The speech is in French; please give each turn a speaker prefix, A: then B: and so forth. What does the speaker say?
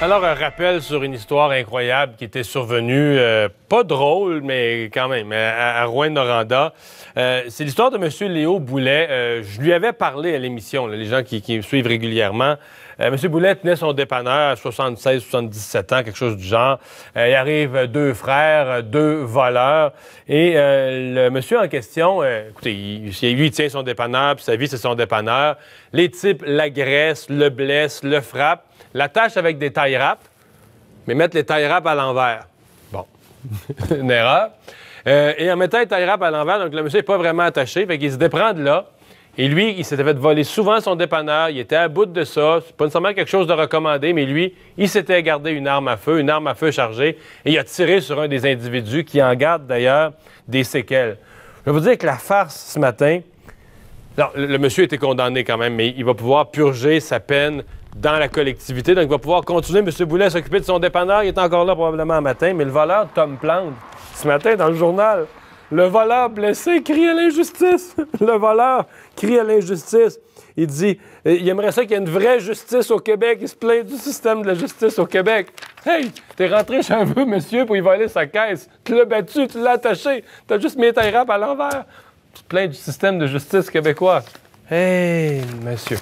A: Alors, un rappel sur une histoire incroyable qui était survenue, pas drôle, mais quand même, à Rouyn-Noranda. C'est l'histoire de M. Léo Boulet. Je lui avais parlé à l'émission, les gens qui me suivent régulièrement. M. Boulet tenait son dépanneur à 76-77 ans, quelque chose du genre. Il arrive deux frères, deux voleurs. Et le monsieur en question, écoutez, lui, il tient son dépanneur, puis sa vie, c'est son dépanneur. Les types l'agressent, le blessent, le frappent, l'attachent avec des taille wraps, mais mettre les taille wraps à l'envers. Bon, une erreur. Et en mettant les taille wraps à l'envers, donc le monsieur n'est pas vraiment attaché, fait qu'il se déprend de là. Et lui, il s'était fait voler souvent son dépanneur, il était à bout de ça, c'est pas nécessairement quelque chose de recommandé, mais lui, il s'était gardé une arme à feu chargée, et il a tiré sur un des individus qui en garde d'ailleurs des séquelles. Je vais vous dire que la farce ce matin, alors, le monsieur a été condamné quand même, mais il va pouvoir purger sa peine dans la collectivité, donc il va pouvoir continuer, M. Boulet, à s'occuper de son dépanneur, il est encore là probablement un matin, mais le voleur Tom Plante, ce matin dans le journal, le voleur blessé crie à l'injustice. Le voleur crie à l'injustice. Il dit, il aimerait ça qu'il y ait une vraie justice au Québec. Il se plaint du système de la justice au Québec. Hey, t'es rentré chez un vieux monsieur pour y voler sa caisse. Tu l'as battu, tu l'as attaché. T'as juste mis ta rap à l'envers. Tu te plains du système de justice québécois. Hey, monsieur.